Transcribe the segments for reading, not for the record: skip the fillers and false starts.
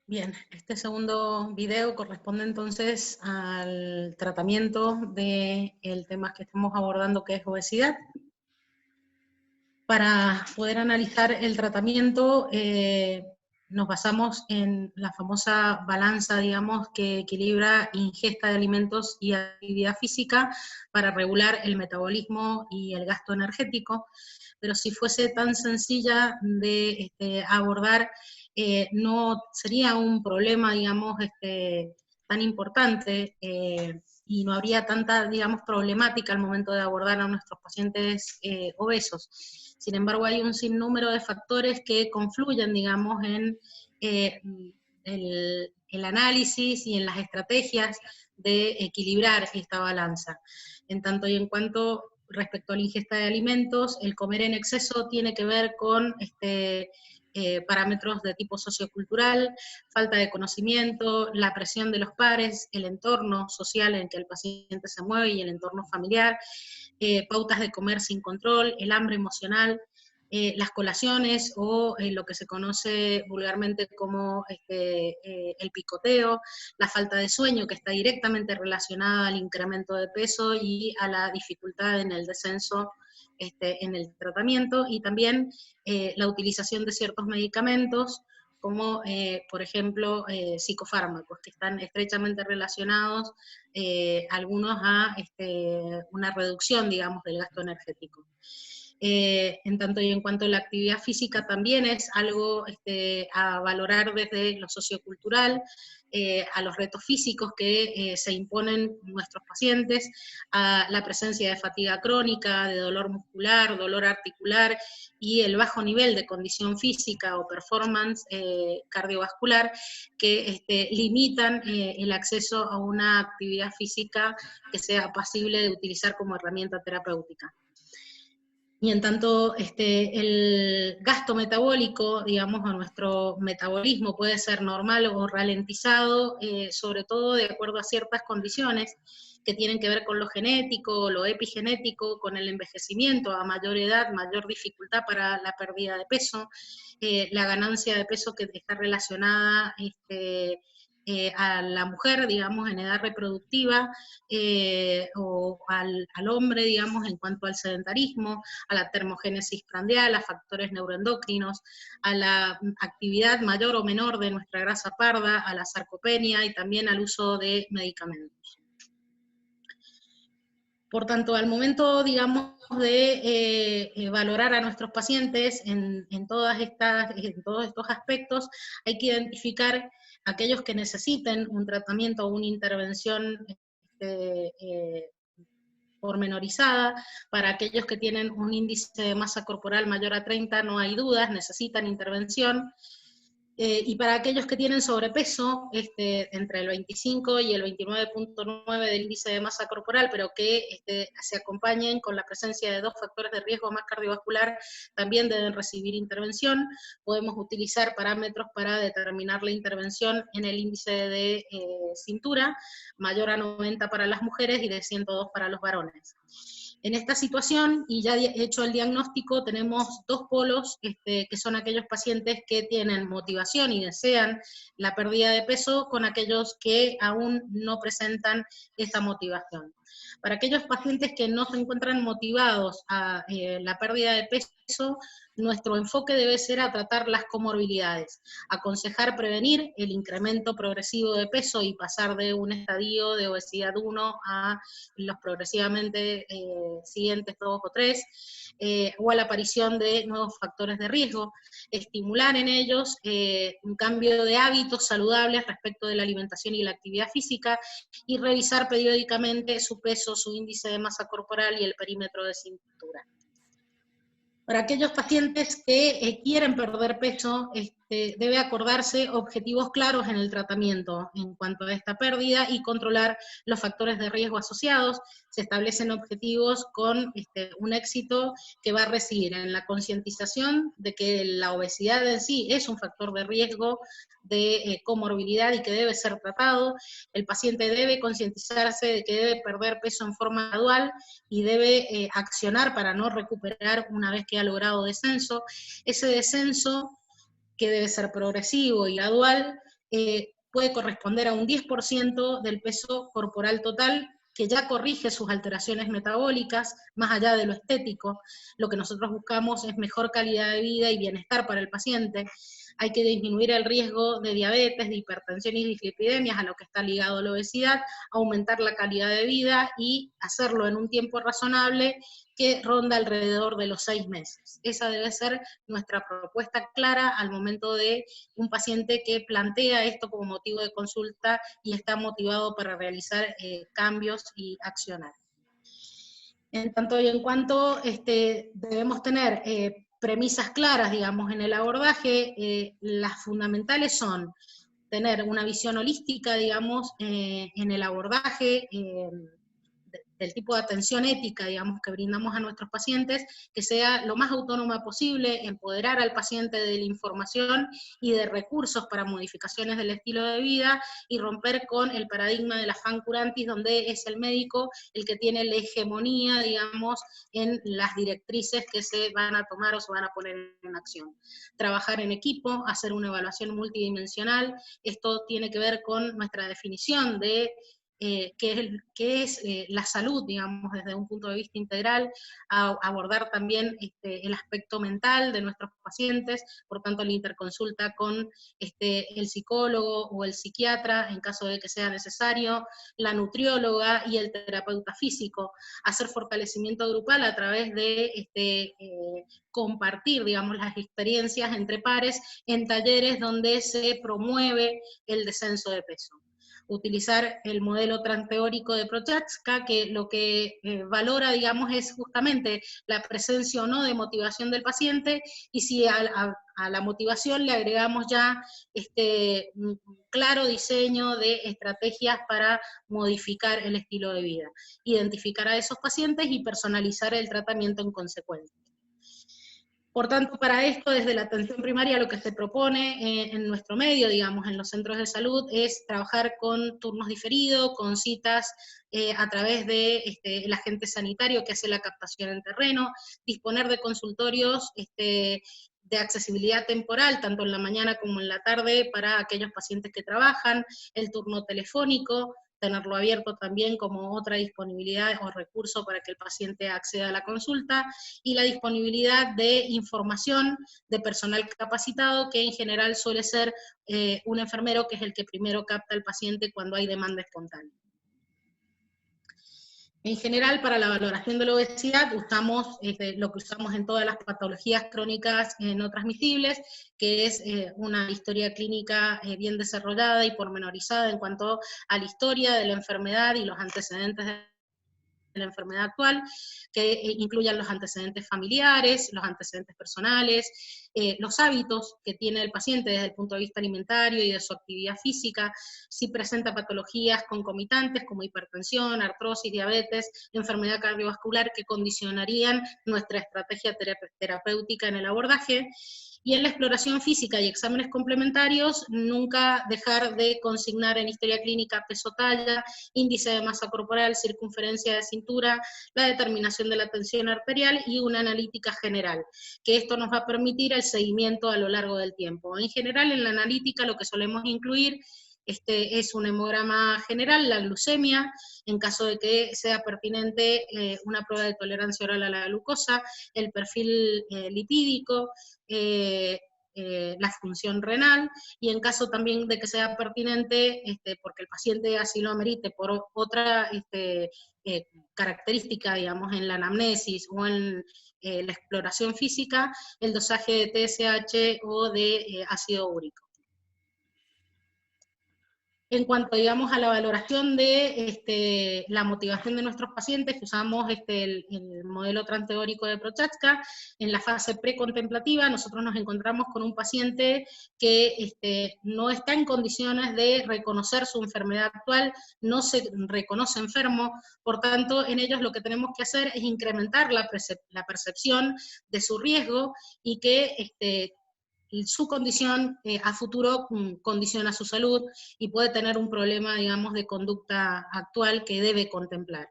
Bien, este segundo video corresponde entonces al tratamiento del tema que estamos abordando, que es obesidad. Para poder analizar el tratamiento, nos basamos en la famosa balanza, digamos, que equilibra ingesta de alimentos y actividad física para regular el metabolismo y el gasto energético. Pero si fuese tan sencilla de abordar, no sería un problema, digamos, tan importante, y no habría tanta, digamos, problemática al momento de abordar a nuestros pacientes obesos. Sin embargo, hay un sinnúmero de factores que confluyen, digamos, en eh, el análisis y en las estrategias de equilibrar esta balanza. En tanto y en cuanto respecto a la ingesta de alimentos, el comer en exceso tiene que ver con parámetros de tipo sociocultural, falta de conocimiento, la presión de los pares, el entorno social en que el paciente se mueve y el entorno familiar, pautas de comer sin control, el hambre emocional, las colaciones o lo que se conoce vulgarmente como el picoteo, la falta de sueño, que está directamente relacionada al incremento de peso y a la dificultad en el descenso en el tratamiento, y también la utilización de ciertos medicamentos, como por ejemplo psicofármacos, que están estrechamente relacionados algunos a una reducción, digamos, del gasto energético. En tanto y en cuanto a la actividad física también es algo a valorar desde lo sociocultural, a los retos físicos que se imponen nuestros pacientes, a la presencia de fatiga crónica, de dolor muscular, dolor articular y el bajo nivel de condición física o performance cardiovascular que limitan el acceso a una actividad física que sea pasible de utilizar como herramienta terapéutica. Y en tanto el gasto metabólico, digamos, a nuestro metabolismo puede ser normal o ralentizado, sobre todo de acuerdo a ciertas condiciones que tienen que ver con lo genético, lo epigenético, con el envejecimiento, a mayor edad, mayor dificultad para la pérdida de peso, la ganancia de peso que está relacionada a la mujer, digamos, en edad reproductiva, o al hombre, digamos, en cuanto al sedentarismo, a la termogénesis prandial, a factores neuroendocrinos, a la actividad mayor o menor de nuestra grasa parda, a la sarcopenia y también al uso de medicamentos. Por tanto, al momento, digamos, de valorar a nuestros pacientes en todos estos aspectos, hay que identificar aquellos que necesiten un tratamiento o una intervención pormenorizada. Para aquellos que tienen un índice de masa corporal mayor a 30, no hay dudas, necesitan intervención. Y para aquellos que tienen sobrepeso, entre el 25 y el 29.9 del índice de masa corporal, pero que se acompañen con la presencia de 2 factores de riesgo más cardiovascular, también deben recibir intervención. Podemos utilizar parámetros para determinar la intervención en el índice de cintura, mayor a 90 para las mujeres y de 102 para los varones. En esta situación, y ya hecho el diagnóstico, tenemos 2 polos, que son aquellos pacientes que tienen motivación y desean la pérdida de peso, con aquellos que aún no presentan esa motivación. Para aquellos pacientes que no se encuentran motivados a la pérdida de peso, nuestro enfoque debe ser a tratar las comorbilidades, aconsejar prevenir el incremento progresivo de peso y pasar de un estadio de obesidad 1 a los progresivamente siguientes 2 o 3, o a la aparición de nuevos factores de riesgo, estimular en ellos un cambio de hábitos saludables respecto de la alimentación y la actividad física, y revisar periódicamente su peso, su índice de masa corporal y el perímetro de cintura. Para aquellos pacientes que quieren perder peso, debe acordarse objetivos claros en el tratamiento en cuanto a esta pérdida y controlar los factores de riesgo asociados. Se establecen objetivos con un éxito que va a residir en la concientización de que la obesidad en sí es un factor de riesgo de comorbilidad y que debe ser tratado. El paciente debe concientizarse de que debe perder peso en forma gradual y debe accionar para no recuperar una vez que ha logrado descenso. Ese descenso, que debe ser progresivo y gradual, puede corresponder a un 10% del peso corporal total, que ya corrige sus alteraciones metabólicas, más allá de lo estético. Lo que nosotros buscamos es mejor calidad de vida y bienestar para el paciente. Hay que disminuir el riesgo de diabetes, de hipertensión y dislipidemias, a lo que está ligado a la obesidad, aumentar la calidad de vida y hacerlo en un tiempo razonable que ronda alrededor de los 6 meses. Esa debe ser nuestra propuesta clara al momento de un paciente que plantea esto como motivo de consulta y está motivado para realizar cambios y accionar. En tanto y en cuanto debemos tener premisas claras, digamos, en el abordaje, las fundamentales son tener una visión holística, digamos, en el abordaje, del tipo de atención ética, digamos, que brindamos a nuestros pacientes, que sea lo más autónoma posible, empoderar al paciente de la información y de recursos para modificaciones del estilo de vida, y romper con el paradigma del afán curantis, donde es el médico el que tiene la hegemonía, digamos, en las directrices que se van a tomar o se van a poner en acción. Trabajar en equipo, hacer una evaluación multidimensional, esto tiene que ver con nuestra definición de qué es la salud, digamos, desde un punto de vista integral, a abordar también el aspecto mental de nuestros pacientes, por tanto la interconsulta con el psicólogo o el psiquiatra en caso de que sea necesario, la nutrióloga y el terapeuta físico, hacer fortalecimiento grupal a través de compartir, digamos, las experiencias entre pares en talleres donde se promueve el descenso de peso. Utilizar el modelo transteórico de Prochaska, que lo que valora, digamos, es justamente la presencia o no de motivación del paciente, y si a la motivación le agregamos ya un claro diseño de estrategias para modificar el estilo de vida, identificar a esos pacientes y personalizar el tratamiento en consecuencia. Por tanto, para esto, desde la atención primaria, lo que se propone en nuestro medio, digamos, en los centros de salud, es trabajar con turnos diferidos, con citas a través de el agente sanitario que hace la captación en terreno, disponer de consultorios de accesibilidad temporal, tanto en la mañana como en la tarde, para aquellos pacientes que trabajan, el turno telefónico, tenerlo abierto también como otra disponibilidad o recurso para que el paciente acceda a la consulta, y la disponibilidad de información de personal capacitado, que en general suele ser un enfermero, que es el que primero capta al paciente cuando hay demanda espontánea. En general, para la valoración de la obesidad, usamos lo que usamos en todas las patologías crónicas no transmisibles, que es una historia clínica bien desarrollada y pormenorizada en cuanto a la historia de la enfermedad y los antecedentes de la enfermedad actual, que incluyan los antecedentes familiares, los antecedentes personales, los hábitos que tiene el paciente desde el punto de vista alimentario y de su actividad física, si presenta patologías concomitantes como hipertensión, artrosis, diabetes, enfermedad cardiovascular, que condicionarían nuestra estrategia terapéutica en el abordaje. Y en la exploración física y exámenes complementarios, nunca dejar de consignar en historia clínica peso, talla, índice de masa corporal, circunferencia de cintura, la determinación de la tensión arterial y una analítica general, que esto nos va a permitir el seguimiento a lo largo del tiempo. En general, en la analítica lo que solemos incluir es un hemograma general, la glucemia, en caso de que sea pertinente una prueba de tolerancia oral a la glucosa, el perfil lipídico, la función renal, y en caso también de que sea pertinente, porque el paciente así lo amerite, por otra característica, digamos, en la anamnesis o en la exploración física, el dosaje de TSH o de ácido úrico. En cuanto, digamos, a la valoración de la motivación de nuestros pacientes, que usamos el modelo transteórico de Prochaska, en la fase precontemplativa nosotros nos encontramos con un paciente que no está en condiciones de reconocer su enfermedad actual, no se reconoce enfermo, por tanto, en ellos lo que tenemos que hacer es incrementar la percepción de su riesgo, y que su condición a futuro condiciona su salud y puede tener un problema, digamos, de conducta actual que debe contemplar.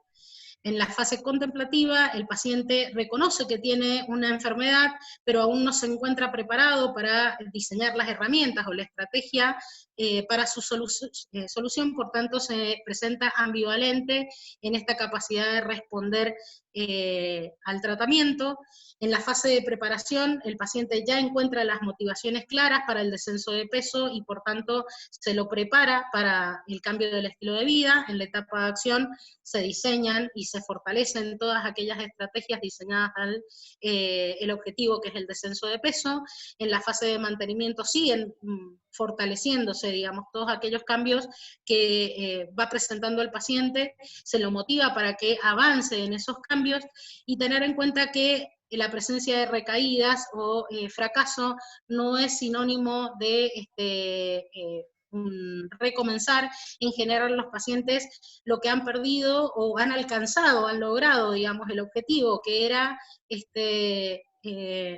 En la fase contemplativa, el paciente reconoce que tiene una enfermedad, pero aún no se encuentra preparado para diseñar las herramientas o la estrategia para su solución, por tanto se presenta ambivalente en esta capacidad de responder al tratamiento. En la fase de preparación, el paciente ya encuentra las motivaciones claras para el descenso de peso y por tanto se lo prepara para el cambio del estilo de vida. En la etapa de acción se diseñan y se fortalecen todas aquellas estrategias diseñadas al el objetivo que es el descenso de peso. En la fase de mantenimiento siguen fortaleciéndose, digamos, todos aquellos cambios que va presentando el paciente, se lo motiva para que avance en esos cambios y tener en cuenta que la presencia de recaídas o fracaso no es sinónimo de recomenzar. En general los pacientes lo que han perdido o han alcanzado, han logrado, digamos, el objetivo que era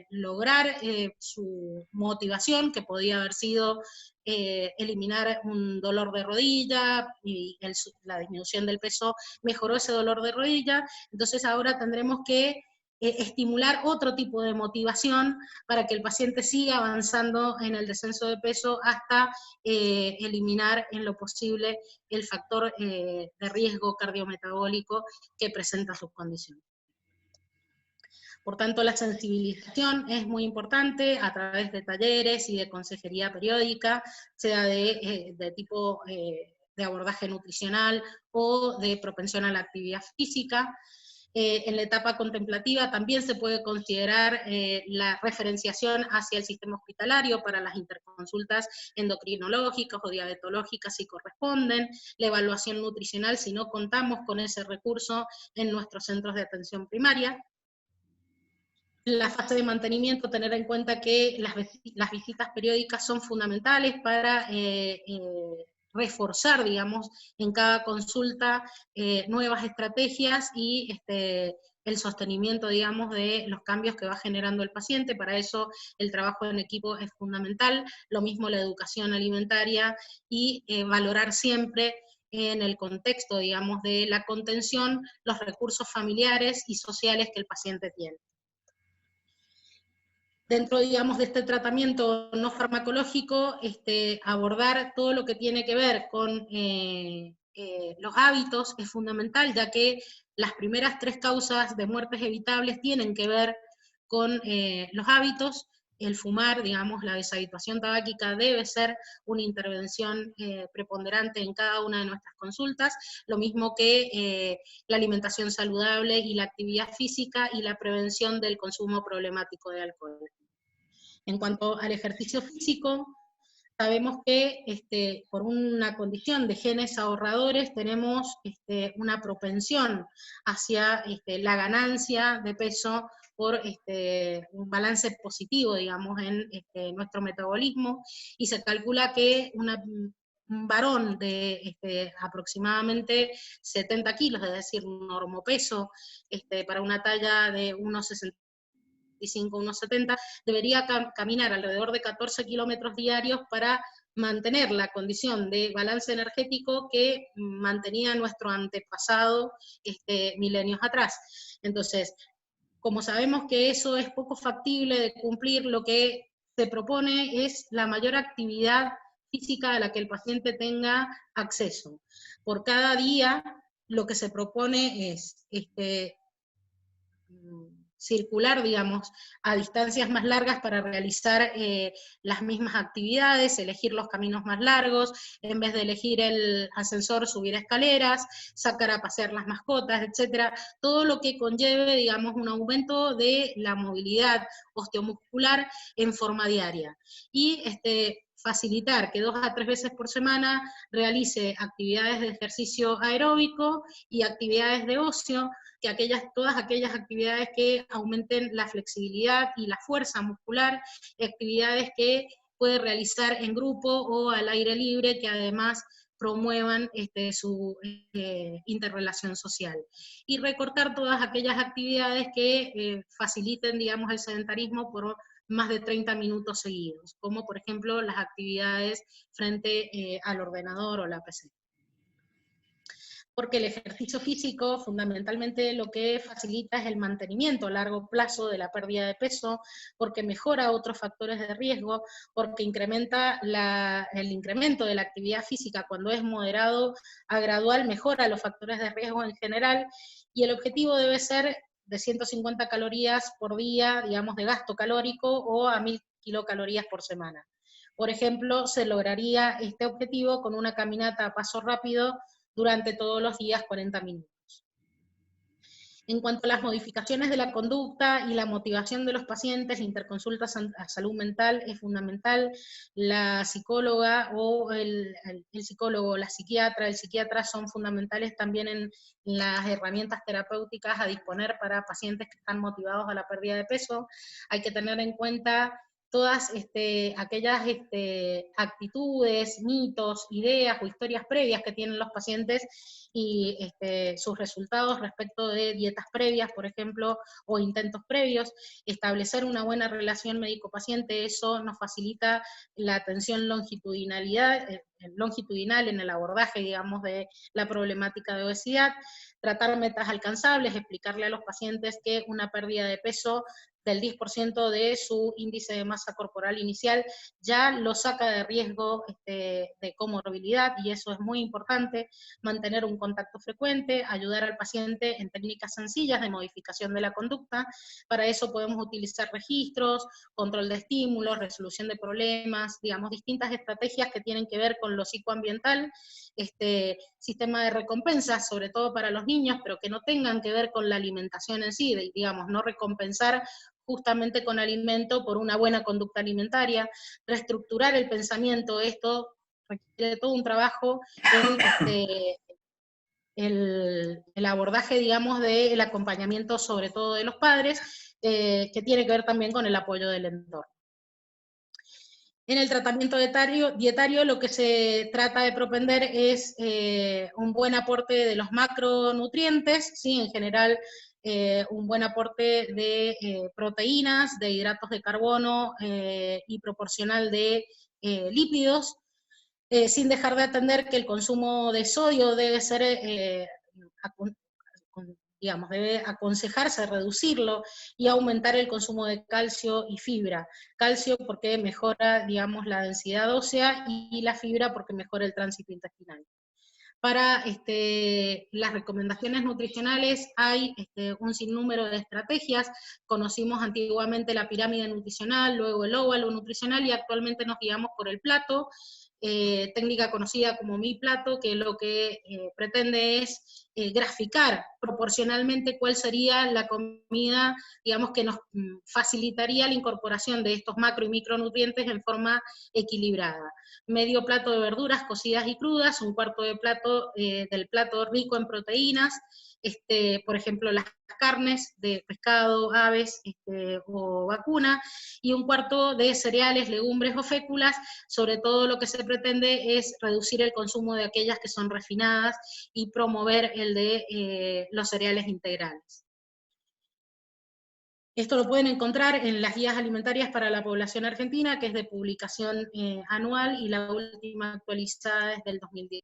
lograr su motivación, que podía haber sido eliminar un dolor de rodilla, y la disminución del peso mejoró ese dolor de rodilla. Entonces ahora tendremos que estimular otro tipo de motivación para que el paciente siga avanzando en el descenso de peso hasta eliminar en lo posible el factor de riesgo cardiometabólico que presenta sus condiciones. Por tanto, la sensibilización es muy importante a través de talleres y de consejería periódica, sea de tipo de abordaje nutricional o de propensión a la actividad física. En la etapa contemplativa también se puede considerar la referenciación hacia el sistema hospitalario para las interconsultas endocrinológicas o diabetológicas si corresponden, la evaluación nutricional si no contamos con ese recurso en nuestros centros de atención primaria. La fase de mantenimiento, tener en cuenta que las visitas periódicas son fundamentales para reforzar, digamos, en cada consulta nuevas estrategias y el sostenimiento, digamos, de los cambios que va generando el paciente. Para eso el trabajo en equipo es fundamental, lo mismo la educación alimentaria y valorar siempre en el contexto, digamos, de la contención, los recursos familiares y sociales que el paciente tiene. Dentro, digamos, de este tratamiento no farmacológico, abordar todo lo que tiene que ver con los hábitos es fundamental, ya que las primeras 3 causas de muertes evitables tienen que ver con los hábitos. El fumar, digamos, la deshabituación tabáquica debe ser una intervención preponderante en cada una de nuestras consultas, lo mismo que la alimentación saludable y la actividad física y la prevención del consumo problemático de alcohol. En cuanto al ejercicio físico, sabemos que por una condición de genes ahorradores tenemos una propensión hacia la ganancia de peso por un balance positivo, digamos, en nuestro metabolismo, y se calcula que un varón de aproximadamente 70 kilos, es decir, un normopeso para una talla de 1,65, 1,70, debería caminar alrededor de 14 kilómetros diarios para mantener la condición de balance energético que mantenía nuestro antepasado milenios atrás. Entonces, como sabemos que eso es poco factible de cumplir, lo que se propone es la mayor actividad física a la que el paciente tenga acceso. Por cada día, lo que se propone es circular, digamos, a distancias más largas para realizar las mismas actividades, elegir los caminos más largos, en vez de elegir el ascensor, subir escaleras, sacar a pasear las mascotas, etcétera, todo lo que conlleve, digamos, un aumento de la movilidad osteomuscular en forma diaria. Y facilitar que 2 a 3 veces por semana realice actividades de ejercicio aeróbico y actividades de ocio, que todas aquellas actividades que aumenten la flexibilidad y la fuerza muscular, actividades que puede realizar en grupo o al aire libre, que además promuevan su interrelación social. Y recortar todas aquellas actividades que faciliten, digamos, el sedentarismo por más de 30 minutos seguidos, como por ejemplo las actividades frente al ordenador o la PC. porque el ejercicio físico fundamentalmente lo que facilita es el mantenimiento a largo plazo de la pérdida de peso, porque mejora otros factores de riesgo, porque incrementa el incremento de la actividad física cuando es moderado a gradual, mejora los factores de riesgo en general, y el objetivo debe ser de 150 calorías por día, digamos, de gasto calórico, o a 1000 kilocalorías por semana. Por ejemplo, se lograría este objetivo con una caminata a paso rápido durante todos los días 40 minutos. En cuanto a las modificaciones de la conducta y la motivación de los pacientes, la interconsulta a salud mental es fundamental. La psicóloga o el psicólogo, la psiquiatra, el psiquiatra son fundamentales también en las herramientas terapéuticas a disponer para pacientes que están motivados a la pérdida de peso. Hay que tener en cuenta todas aquellas actitudes, mitos, ideas o historias previas que tienen los pacientes y sus resultados respecto de dietas previas, por ejemplo, o intentos previos. Establecer una buena relación médico-paciente, eso nos facilita la atención longitudinal en el abordaje, digamos, de la problemática de obesidad, tratar metas alcanzables, explicarle a los pacientes que una pérdida de peso del 10% de su índice de masa corporal inicial ya lo saca de riesgo de comorbilidad, y eso es muy importante. Mantener un contacto frecuente, ayudar al paciente en técnicas sencillas de modificación de la conducta. Para eso podemos utilizar registros, control de estímulos, resolución de problemas, digamos, distintas estrategias que tienen que ver con lo psicoambiental, sistema de recompensas, sobre todo para los niños, pero que no tengan que ver con la alimentación en sí, digamos, no recompensar justamente con alimento por una buena conducta alimentaria, reestructurar el pensamiento. Esto requiere todo un trabajo en el abordaje, digamos, del acompañamiento, sobre todo de los padres, que tiene que ver también con el apoyo del entorno. En el tratamiento dietario lo que se trata de propender es un buen aporte de los macronutrientes, ¿sí? En general un buen aporte de proteínas, de hidratos de carbono y proporcional de lípidos, sin dejar de atender que el consumo de sodio debe ser, digamos, debe aconsejarse reducirlo y aumentar el consumo de calcio y fibra. Calcio porque mejora, digamos, la densidad ósea, y la fibra porque mejora el tránsito intestinal. Para las recomendaciones nutricionales hay un sinnúmero de estrategias. Conocimos antiguamente la pirámide nutricional, luego el óvalo nutricional, y actualmente nos guiamos por el plato, técnica conocida como Mi Plato, que lo que pretende es graficar proporcionalmente cuál sería la comida, digamos, que nos facilitaría la incorporación de estos macro y micronutrientes en forma equilibrada. Medio plato de verduras cocidas y crudas, un cuarto de plato del plato rico en proteínas, por ejemplo, las carnes de pescado, aves o vacuna, y un cuarto de cereales, legumbres o féculas. Sobre todo lo que se pretende es reducir el consumo de aquellas que son refinadas y promover el de los cereales integrales. Esto lo pueden encontrar en las guías alimentarias para la población argentina, que es de publicación anual, y la última actualizada es del 2010.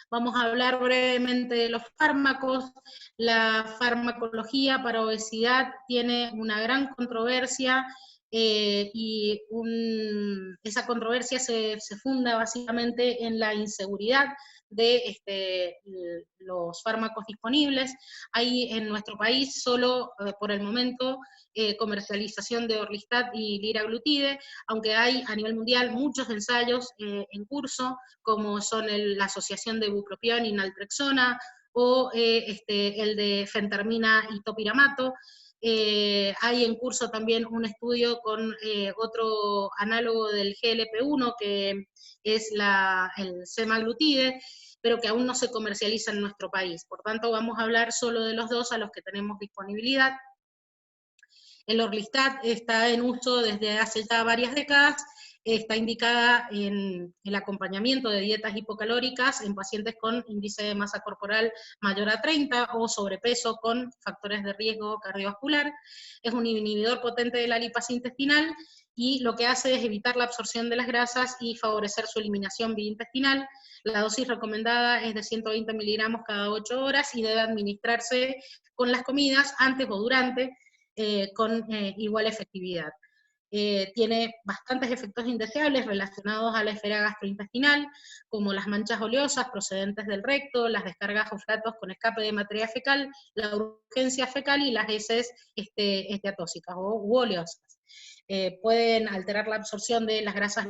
Vamos a hablar brevemente de los fármacos. La farmacología para obesidad tiene una gran controversia, y esa controversia se funda básicamente en la inseguridad de los fármacos disponibles. Hay en nuestro país solo por el momento comercialización de Orlistat y liraglutide, aunque hay a nivel mundial muchos ensayos en curso, como son la asociación de bupropión y naltrexona, o el de fentermina y topiramato. Hay en curso también un estudio con otro análogo del GLP-1, que es el semaglutide, pero que aún no se comercializa en nuestro país. Por tanto, vamos a hablar solo de los dos a los que tenemos disponibilidad. El Orlistat está en uso desde hace ya varias décadas, está indicada en el acompañamiento de dietas hipocalóricas en pacientes con índice de masa corporal mayor a 30 o sobrepeso con factores de riesgo cardiovascular. Es un inhibidor potente de la lipasa intestinal y lo que hace es evitar la absorción de las grasas y favorecer su eliminación vía intestinal. La dosis recomendada es de 120 miligramos cada 8 horas y debe administrarse con las comidas, antes o durante, con igual efectividad. Tiene bastantes efectos indeseables relacionados a la esfera gastrointestinal, como las manchas oleosas procedentes del recto, las descargas o flatos con escape de materia fecal, la urgencia fecal y las heces esteatóxicas u oleosas. Pueden alterar la absorción de las grasas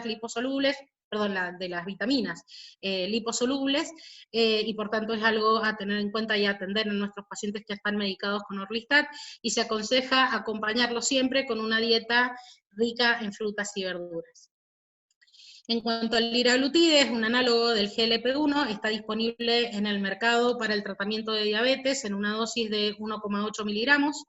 liposolubles, perdón, de las vitaminas liposolubles, y por tanto es algo a tener en cuenta y a atender en nuestros pacientes que están medicados con Orlistat, y se aconseja acompañarlo siempre con una dieta rica en frutas y verduras. En cuanto al liraglutide, es un análogo del GLP-1, está disponible en el mercado para el tratamiento de diabetes en una dosis de 1,8 miligramos,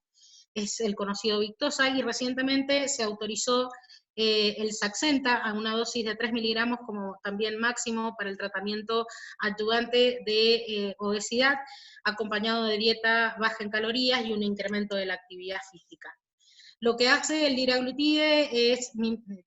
es el conocido Victoza, y recientemente se autorizó el Saxenta a una dosis de 3 miligramos como también máximo para el tratamiento adyuvante de obesidad, acompañado de dieta baja en calorías y un incremento de la actividad física. Lo que hace el liraglutide es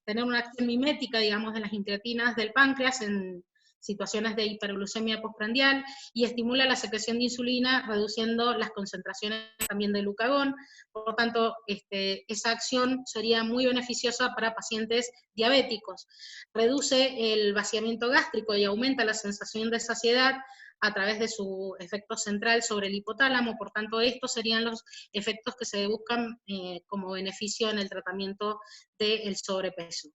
tener una acción mimética, digamos, de las incretinas del páncreas en situaciones de hiperglucemia postprandial, y estimula la secreción de insulina, reduciendo las concentraciones también de glucagón. Por lo tanto, esa acción sería muy beneficiosa para pacientes diabéticos. Reduce el vaciamiento gástrico y aumenta la sensación de saciedad a través de su efecto central sobre el hipotálamo. Por tanto, estos serían los efectos que se buscan como beneficio en el tratamiento del sobrepeso.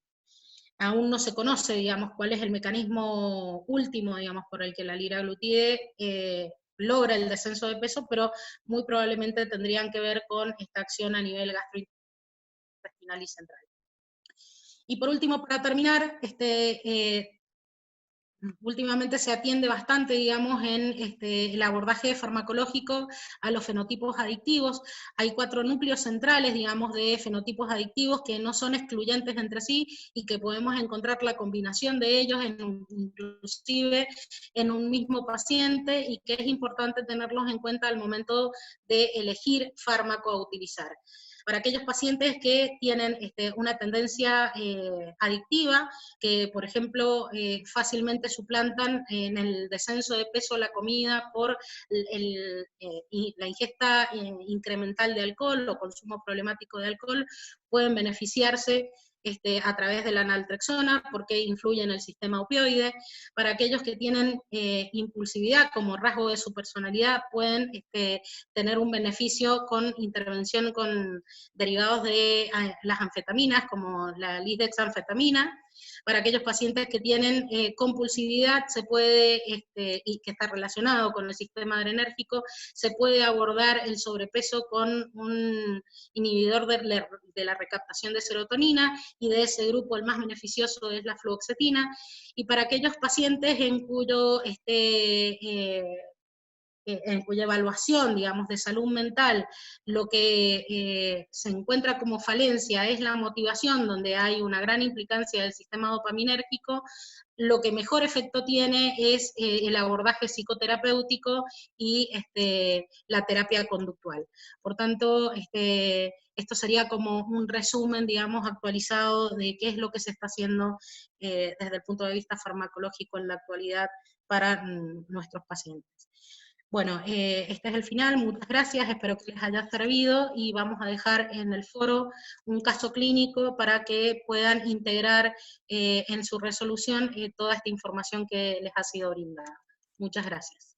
Aún no se conoce, digamos, cuál es el mecanismo último, digamos, por el que la liraglutide logra el descenso de peso, pero muy probablemente tendrían que ver con esta acción a nivel gastrointestinal y central. Y por último, para terminar, últimamente se atiende bastante, digamos, en el abordaje farmacológico a los fenotipos adictivos. Hay 4 núcleos centrales, digamos, de fenotipos adictivos que no son excluyentes entre sí y que podemos encontrar la combinación de ellos inclusive en un mismo paciente, y que es importante tenerlos en cuenta al momento de elegir fármaco a utilizar. Para aquellos pacientes que tienen una tendencia adictiva, que por ejemplo fácilmente suplantan en el descenso de peso la comida por la ingesta incremental de alcohol o consumo problemático de alcohol, pueden beneficiarse a través de la naltrexona, porque influye en el sistema opioide. Para aquellos que tienen impulsividad como rasgo de su personalidad, pueden tener un beneficio con intervención con derivados de las anfetaminas, como la lisdexanfetamina. Para aquellos pacientes que tienen compulsividad, se puede, y que está relacionado con el sistema adrenérgico, se puede abordar el sobrepeso con un inhibidor de la recaptación de serotonina, y de ese grupo el más beneficioso es la fluoxetina. Y para aquellos pacientes en cuya evaluación, digamos, de salud mental, lo que se encuentra como falencia es la motivación, donde hay una gran implicancia del sistema dopaminérgico, lo que mejor efecto tiene es el abordaje psicoterapéutico y la terapia conductual. Por tanto, esto sería como un resumen, digamos, actualizado de qué es lo que se está haciendo desde el punto de vista farmacológico en la actualidad para nuestros pacientes. Bueno, este es el final, muchas gracias, espero que les haya servido, y vamos a dejar en el foro un caso clínico para que puedan integrar en su resolución toda esta información que les ha sido brindada. Muchas gracias.